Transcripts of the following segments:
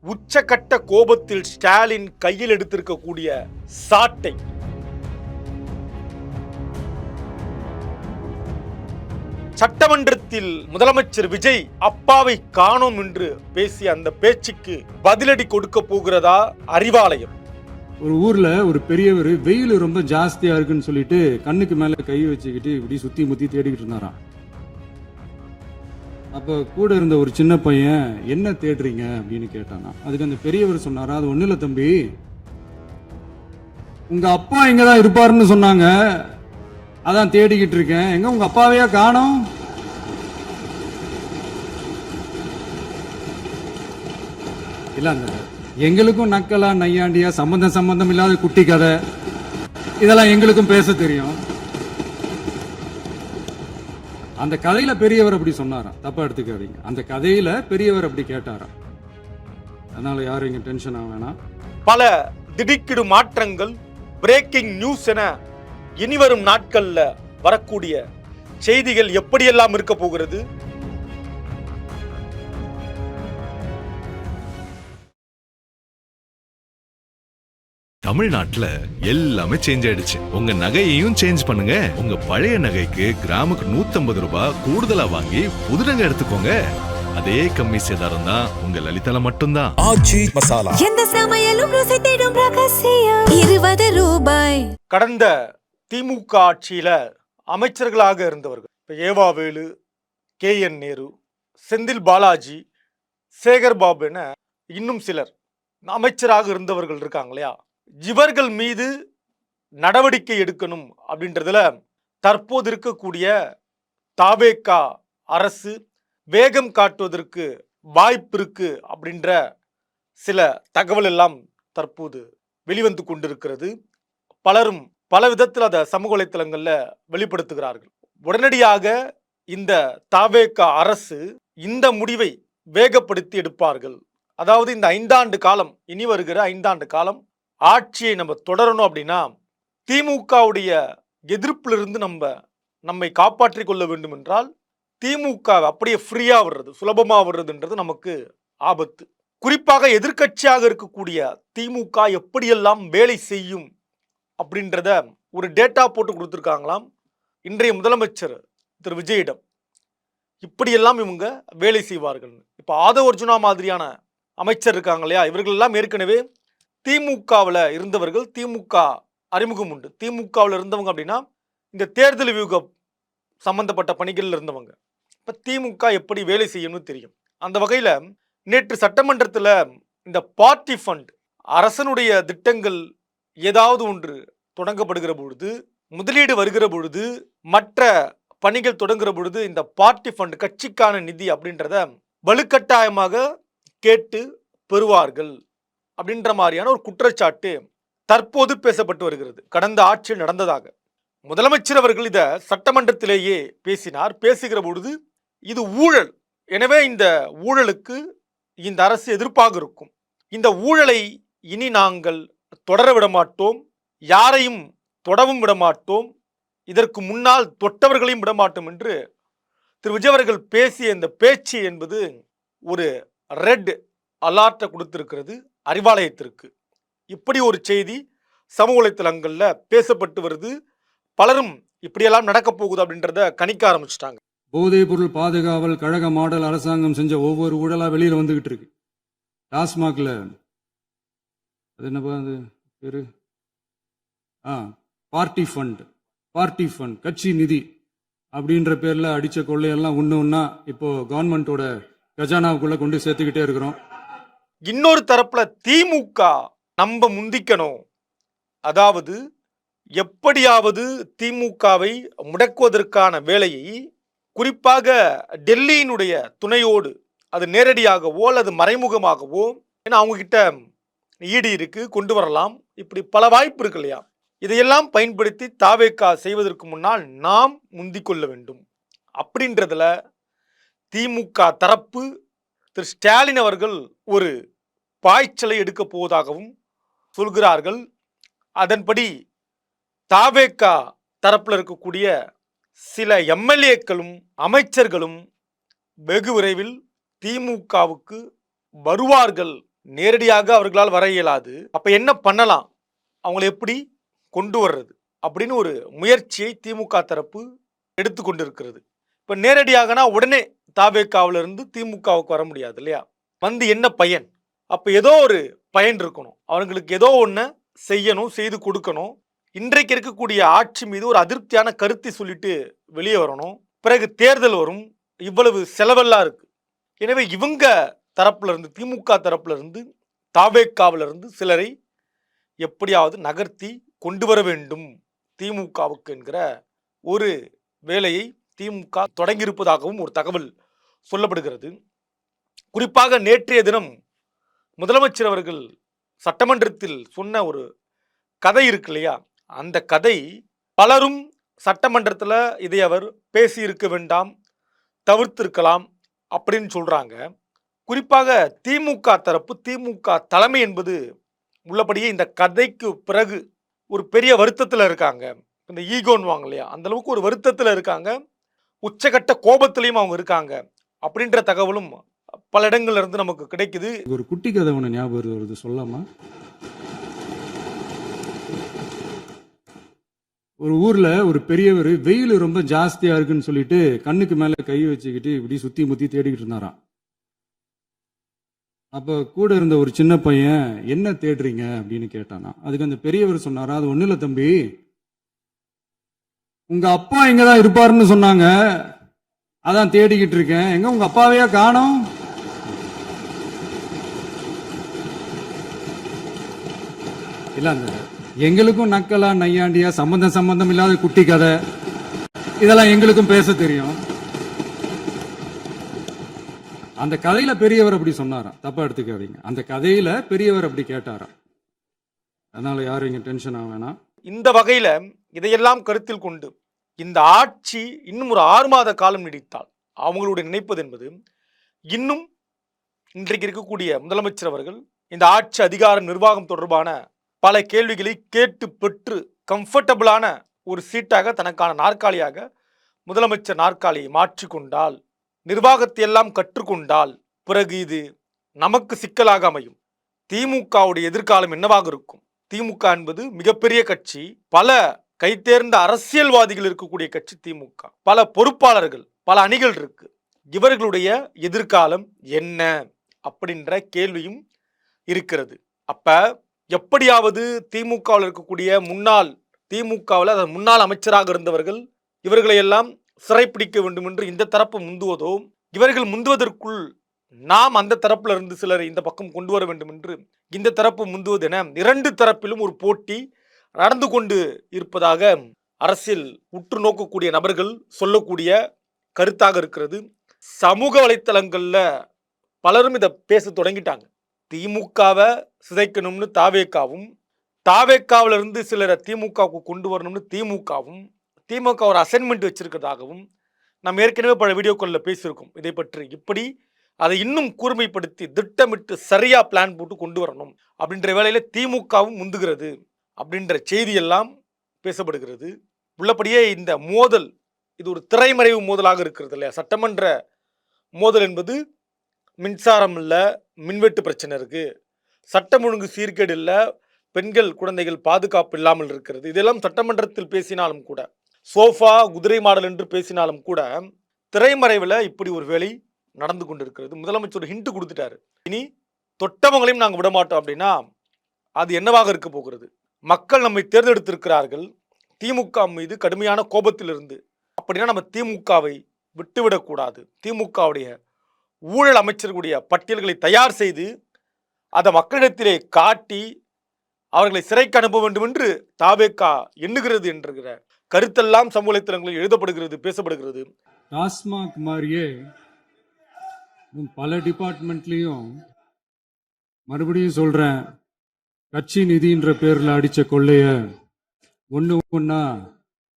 உச்சகட்ட கோபத்தில் ஸ்டாலின் கையில் எடுத்திருக்கக்கூடிய சாட்டை. சட்டமன்றத்தில் முதலமைச்சர் விஜய் அப்பாவை காணோம் என்று பேசிய அந்த பேச்சுக்கு பதிலடி கொடுக்க போகிறதா அறிவாலயம்? ஒரு ஊர்ல ஒரு பெரியவர் வெயில் ரொம்ப ஜாஸ்தியா இருக்குன்னு சொல்லிட்டு கண்ணுக்கு மேல கை வச்சுக்கிட்டு இப்படி சுத்தி முத்தி தேடிக்கிட்டு இருந்தாராம். அப்ப கூட இருந்த ஒரு சின்ன பையன் என்ன தேடுறீங்க அப்படின்னு கேட்டானா. அதுக்கு அந்த பெரியவர் சொன்னாரா, அது ஒண்ணு இல்ல தம்பி, உங்க அப்பா இங்கதான் இருப்பாருன்னு சொன்னாங்க, அதான் தேடிக்கிட்டு இருக்கேன், எங்க உங்க அப்பாவையா காணோம்? இல்ல அந்த எங்களுக்கும் நக்கலா நையாண்டியா சம்பந்தம் இல்லாத குட்டி கதை இதெல்லாம் எங்களுக்கும் பேச தெரியும். அந்த கதையில பெரியவர் அப்படி சொன்னாராம், தப்பா எடுத்துக்காதீங்க. அந்த கதையில பெரியவர் அப்படி கேட்டாராம். அதனால யாரும் இங்க டென்ஷன் ஆக வேணாம். பல திடுக்கிடு மாற்றங்கள், பிரேக்கிங் நியூஸ் என இனிவரும் நாட்கள்ல வரக்கூடிய செய்திகள் எப்படியெல்லாம் இருக்க போகிறது? தமிழ்நாட்டுல எல்லாமே சேஞ்ச் ஆயிடுச்சு. உங்க நகையையும் சேஞ்ச் பண்ணுங்க. உங்க பழைய நகைக்கு கிராமுக்கு 150 ரூபாய் கூடுதலா வாங்கி புது நகை எடுத்துக்கோங்க. அதே கம்மி சேதாரம் தான் உங்க லலிதால மட்டும்தான். ஆச்சி மசாலா, எந்த சமையலும் ருசி தேடும் ரகசியம் 20 ரூபாய். கடந்த திமுக ஆட்சியில அமைச்சர்களாக இருந்தவர்கள் ஏவாவேலு, KN நேரு, செந்தில் பாலாஜி, சேகர் பாபு என இன்னும் சிலர் அமைச்சராக இருந்தவர்கள் இருக்காங்க இல்லையா, இவர்கள் மீது நடவடிக்கை எடுக்கணும் அப்படின்றதுல தற்போது இருக்கக்கூடிய தாவேகா அரசு வேகம் காட்டுவதற்கு வாய்ப்பு இருக்கு அப்படின்ற சில தகவல் எல்லாம் தற்போது வெளிவந்து கொண்டிருக்கிறது. பலரும் பல விதத்தில் அதை சமூக வலைத்தளங்கள்ல வெளிப்படுத்துகிறார்கள். உடனடியாக இந்த தாவேகா அரசு இந்த முடிவை வேகப்படுத்தி எடுப்பார்கள். அதாவது இந்த 5 ஆண்டு காலம், இனி வருகிற 5 ஆண்டு காலம் ஆட்சியை நம்ம தொடரணும் அப்படின்னா திமுகவுடைய எதிர்ப்பிலிருந்து நம்மை காப்பாற்றிக் கொள்ள வேண்டும் என்றால் திமுக அப்படியே ஃப்ரீயா விடுறது, சுலபமா விடுறதுன்றது நமக்கு ஆபத்து. குறிப்பாக எதிர்க்கட்சியாக இருக்கக்கூடிய திமுக எப்படியெல்லாம் வேலை செய்யும் அப்படின்றத ஒரு டேட்டா போட்டு கொடுத்துருக்காங்களாம் இன்றைய முதலமைச்சர் திரு விஜயிடம். இப்படியெல்லாம் இவங்க வேலை செய்வார்கள். இப்போ ஆதவ அர்ஜுனா மாதிரியான அமைச்சர் இருக்காங்க இல்லையா, இவர்கள் எல்லாம் ஏற்கனவே திமுகவில் இருந்தவர்கள். திமுக அறிமுகம் உண்டு. திமுகவில் இருந்தவங்க அப்படின்னா இந்த தேர்தல் வியூகம் சம்பந்தப்பட்ட பணிகளில் இருந்தவங்க. இப்போ திமுக எப்படி வேலை செய்யணும்னு தெரியும். அந்த வகையில் நேற்று சட்டமன்றத்தில் இந்த பார்ட்டி ஃபண்ட், அரசனுடைய திட்டங்கள் ஏதாவது ஒன்று தொடங்கப்படுகிற பொழுது, முதலீடு வருகிற பொழுது, மற்ற பணிகள் தொடங்குகிற பொழுது இந்த பார்ட்டி ஃபண்ட், கட்சிக்கான நிதி அப்படின்றத வலுக்கட்டாயமாக கேட்டு பெறுவார்கள் அப்படின்ற மாதிரியான ஒரு குற்றச்சாட்டு தற்போது பேசப்பட்டு வருகிறது. கடந்த ஆட்சியில் நடந்ததாக முதலமைச்சர் அவர்கள் இதை சட்டமன்றத்திலேயே பேசினார். பேசுகிற பொழுது இது ஊழல், எனவே இந்த ஊழலுக்கு இந்த அரசு எதிர்ப்பாக இருக்கும், இந்த ஊழலை இனி நாங்கள் தொடர விட மாட்டோம், யாரையும் தொடவும் விட மாட்டோம், இதற்கு முன்னால் தொட்டவர்களையும் விடமாட்டோம் என்று திரு விஜய் அவர்கள் பேசிய இந்த பேச்சு என்பது ஒரு ரெட் அலர்ட்டை கொடுத்திருக்கிறது அறிவாலயத்திற்கு. இப்படி ஒரு செய்தி சமூக வலைத்தளங்களில் பேசப்பட்டு வருது. பலரும் இப்படியெல்லாம் நடக்க போகுது அப்படின்றத கணிக்க ஆரம்பிச்சிட்டாங்க. போதைப் பொருள் பாதுகாவல் கழக மாடல் அரசாங்கம் செஞ்ச ஒவ்வொரு ஊழலா வெளியில வந்துகிட்டு இருக்கு. டாஸ்மாக்ல அது என்னப்பா அது பேரு, பார்ட்டி ஃபண்ட் கட்சி நிதி அப்படின்ற பேர்ல அடிச்ச கொள்ளையெல்லாம் ஒண்ணா இப்போ கவர்மெண்டோட கஜானாவுக்குள்ள கொண்டு சேர்த்துக்கிட்டே இருக்கிறோம். இன்னொரு தரப்புல திமுக நம்ம முந்திக்கணும், அதாவது எப்படியாவது திமுகவை முடக்குவதற்கான வேலையை குறிப்பாக டெல்லியினுடைய துணையோடு, அது நேரடியாகவோ அல்லது மறைமுகமாகவோ, ஏன்னா அவங்க கிட்ட ஈடி இருக்கு, கொண்டு வரலாம், இப்படி பல வாய்ப்பு இருக்கு இல்லையா, இதையெல்லாம் பயன்படுத்தி தாவேகா செய்வதற்கு முன்னால் நாம் முந்திக்கொள்ள வேண்டும் அப்படின்றதுல திமுக தரப்பு திரு ஸ்டாலின் அவர்கள் ஒரு பாய்ச்சலை எடுக்க போவதாகவும் சொல்கிறார்கள். அதன்படி தாவேகா தரப்பில் இருக்கக்கூடிய சில எம்எல்ஏக்களும் அமைச்சர்களும் வெகு விரைவில் திமுகவுக்கு வருவார்கள் நேரடியாக அவர்களால் வர இயலாது. அப்ப என்ன பண்ணலாம், அவங்களை எப்படி கொண்டு வர்றது அப்படின்னு ஒரு முயற்சியை திமுக தரப்பு எடுத்துக்கொண்டிருக்கிறது. இப்ப நேரடியாகனா உடனே தாவேக்காவிலிருந்து திமுகவுக்கு வர முடியாது இல்லையா? வந்து என்ன பயன்? அப்ப ஏதோ ஒரு பயன் இருக்கணும், அவங்களுக்கு ஏதோ ஒன்று செய்யணும், செய்து கொடுக்கணும். இன்றைக்கு இருக்கக்கூடிய ஆட்சி மீது ஒரு அதிருப்தியான கருத்தை சொல்லிட்டு வெளியே வரணும். பிறகு தேர்தல் வரும், இவ்வளவு செலவெல்லாம் இருக்கு. எனவே இவங்க தரப்புல இருந்து, திமுக தரப்புல இருந்து, தாவேக்காவில இருந்து சிலரை எப்படியாவது நகர்த்தி கொண்டு வர வேண்டும் திமுகவுக்கு என்கிற ஒரு வேலையை திமுக தொடங்கியிருப்பதாகவும் ஒரு தகவல் சொல்லப்படுகிறது. குறிப்பாக நேற்றைய தினம் முதலமைச்சர் அவர்கள் சட்டமன்றத்தில் சொன்ன ஒரு கதை இருக்கு இல்லையா, அந்த கதை பலரும் சட்டமன்றத்தில் இதை அவர் பேசி இருக்க வேண்டாம், தவிர்த்திருக்கலாம் அப்படின்னு சொல்றாங்க. குறிப்பாக திமுக தரப்பு, திமுக தலைமை என்பது உள்ளபடியே இந்த கதைக்கு பிறகு ஒரு பெரிய வருத்தத்தில் இருக்காங்க. இந்த ஈகோன்னு வாங்க இல்லையா, அந்த அளவுக்கு ஒரு வருத்தத்தில் இருக்காங்க, உச்சகட்ட கோபத்திலையும் அவங்க இருக்காங்க அப்படின்ற தகவலும் பல இடங்கள்ல இருந்து நமக்கு கிடைக்குது. ஒரு குட்டி கதை ஒன்று ஞாபகம் வருது, சொல்லாமா? ஒரு ஊர்ல ஒரு பெரியவர் வெயில் ரொம்ப ஜாஸ்தியா இருக்குன்னு சொல்லிட்டு கண்ணுக்கு மேல கை வச்சுக்கிட்டு இப்படி சுத்தி முத்தி தேடிக்கிட்டு இருந்தாராம். அப்ப கூட இருந்த ஒரு சின்ன பையன், என்ன தேடுறீங்க அப்படின்னு கேட்டானா. அதுக்கு அந்த பெரியவர் சொன்னாரா, அது ஒண்ணு இல்ல தம்பி, உங்க அப்பா இங்கதான் இருப்பாருன்னு சொன்னாங்க, அதான் தேடிக்கிட்டு இருக்கேன், எங்க உங்க அப்பாவையா காணோம்? இல்ல, அந்த எங்களுக்கும் நக்கலா நையாண்டியா சம்பந்தம் இல்லாத குட்டி கதை இதெல்லாம் எங்களுக்கும் பேச தெரியும். அந்த கதையில பெரியவர் அப்படி சொன்னாராம், தப்பா எடுத்துக்காதீங்க. அந்த கதையில பெரியவர் அப்படி கேட்டாராம், அதனால யாரும் இங்க டென்ஷன் ஆக வேணாம். இந்த வகையில இதையெல்லாம் கருத்தில் கொண்டு இந்த ஆட்சி இன்னும் ஒரு 6 மாத காலம் நீடித்தால் அவங்களுடைய நினைப்பது என்பது, இன்னும் இன்றைக்கு இருக்கக்கூடிய முதலமைச்சர் அவர்கள் இந்த ஆட்சி அதிகார நிர்வாகம் தொடர்பான பல கேள்விகளை கேட்டு பெற்று கம்ஃபர்டபுளான ஒரு சீட்டாக, தனக்கான நாற்காலியாக முதலமைச்சர் நாற்காலியை மாற்றிக்கொண்டால், நிர்வாகத்தை எல்லாம் கற்றுக்கொண்டால், பிறகு இது நமக்கு சிக்கலாக அமையும். திமுகவுடைய எதிர்காலம் என்னவாக இருக்கும்? திமுக என்பது மிகப்பெரிய கட்சி, பல கைதேர்ந்த அரசியல்வாதிகள் இருக்கக்கூடிய கட்சி திமுக, பல பொறுப்பாளர்கள், பல அணிகள் இருக்கு. இவர்களுடைய எதிர்காலம் என்ன அப்படின்ற கேள்வியும் இருக்கிறது. அப்ப எப்படியாவது திமுகவில் இருக்கக்கூடிய முன்னாள் முன்னாள் அமைச்சராக இருந்தவர்கள் இவர்களை எல்லாம் சிறைப்பிடிக்க வேண்டும் என்று இந்த தரப்பு முந்துவதோ, இவர்கள் முந்துவதற்குள் நாம் அந்த தரப்புல இருந்து சிலரை இந்த பக்கம் கொண்டு வர வேண்டும் என்று இந்த தரப்பு முந்துவது என 2 தரப்பிலும் ஒரு போட்டி நடந்து கொண்டு இருப்பதாக அரசியல் உற்று நோக்கக்கூடிய நபர்கள் சொல்லக்கூடிய கருத்தாக இருக்கிறது. சமூக வலைத்தளங்கள்ல பலரும் இதை பேச தொடங்கிட்டாங்க. திமுகவை சிதைக்கணும்னு தாவேக்காவும், தாவேக்காவில இருந்து சிலரை திமுகவுக்கு கொண்டு வரணும்னு திமுக ஒரு அசைன்மெண்ட் வச்சிருக்கிறதாகவும் நம்ம ஏற்கனவே பல வீடியோக்களில் பேசியிருக்கோம் இதை பற்றி. இப்படி அதை இன்னும் கூர்மைப்படுத்தி திட்டமிட்டு சரியா பிளான் போட்டு கொண்டு வரணும் அப்படின்ற வேளையில திமுகவும் முந்துகிறது அப்படின்ற செய்தியெல்லாம் பேசப்படுகிறது. உள்ளபடியே இந்த மோதல் இது ஒரு திரைமறைவு மோதலாக இருக்கிறது இல்லையா? சட்டமன்ற மோதல் என்பது மின்சாரம் இல்லை, மின்வெட்டு பிரச்சனை இருக்கு, சட்டம் ஒழுங்கு சீர்கேடு இல்லை, பெண்கள் குழந்தைகள் பாதுகாப்பு இல்லாமல் இருக்கிறது. இதெல்லாம் சட்டமன்றத்தில் பேசினாலும் கூட, சோஃபா குதிரை மாடல் என்று பேசினாலும் கூட, திரைமறைவில் இப்படி ஒரு வேலை நடந்து கொண்டிருக்கிறது. முதலமைச்சர் ஹிண்ட் கொடுத்துட்டாரு, இனி தொட்டவங்களையும் நாங்கள் விடமாட்டோம் அப்படின்னா அது என்னவாக இருக்க போகிறது? மக்கள் நம்மை தேர்ந்தெடுத்திருக்கிறார்கள் திமுக மீது கடுமையான கோபத்தில் இருந்து. அப்படின்னா நம்ம திமுகவை விட்டுவிடக்கூடாது. திமுகவுடைய ஊழல் அமைச்சர்களுடைய பட்டியல்களை தயார் செய்து அதை மக்களிடத்திலே காட்டி அவர்களை சிறைக்கு அனுப்ப வேண்டும் என்று தாவேகா எண்ணுகிறது என்கிற கருத்தெல்லாம் சமூக வலைத்தளங்களில் எழுதப்படுகிறது, பேசப்படுகிறது. டாஸ்மாக் மாதிரியே பல டிபார்ட்மெண்ட்லயும், மறுபடியும் சொல்றேன், கட்சி நிதின்ற பேர்ல அடிச்ச கொள்ளைய ஒண்ணா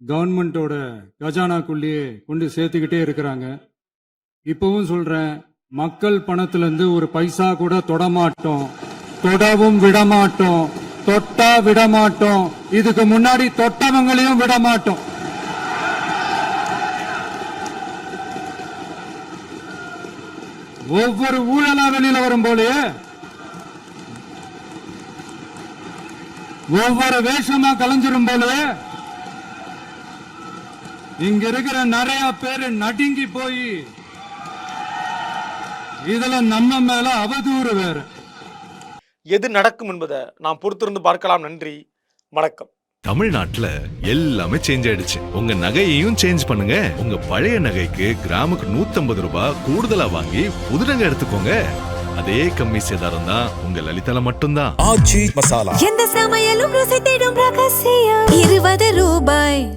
கவர்மெண்டோட கஜானாக்குள்ளேயே கொண்டு சேர்த்துக்கிட்டே இருக்கிறாங்க. இப்பவும் சொல்றேன், மக்கள் பணத்துல இருந்து ஒரு பைசா கூட தொடமாட்டோம், தொடவும் விடமாட்டோம், தொட்டா விடமாட்டோம், இதுக்கு முன்னாடி தொட்டவங்களையும் விடமாட்டோம். ஒவ்வொரு ஊழலா வெளியில வரும் போலயே ஒவ்வொரு வேஷமா கலைஞ்சிரும் போல இங்க இருக்கிற நிறைய பேரு நடுங்கி போய் இதுல நம்ம மேல அவதூறு வேற. எது நடக்கும் என்பதை நாம் பொறுத்திருந்து பார்க்கலாம். நன்றி, வணக்கம். தமிழ்நாட்டுல எல்லாமே சேஞ்ச் ஆயிடுச்சு. உங்க நகையையும் சேஞ்ச் பண்ணுங்க. உங்க பழைய நகைக்கு கிராமுக்கு 150 ரூபாய் கூடுதலா வாங்கி புது நகை எடுத்துக்கோங்க. அதே கம்மி சேதாரம் தான் உங்க லலிதால மட்டும்தான். ஆச்சி மசாலா. எந்த சமையலும் ருசி தேடும் ரகசியம் 20 ரூபாய்.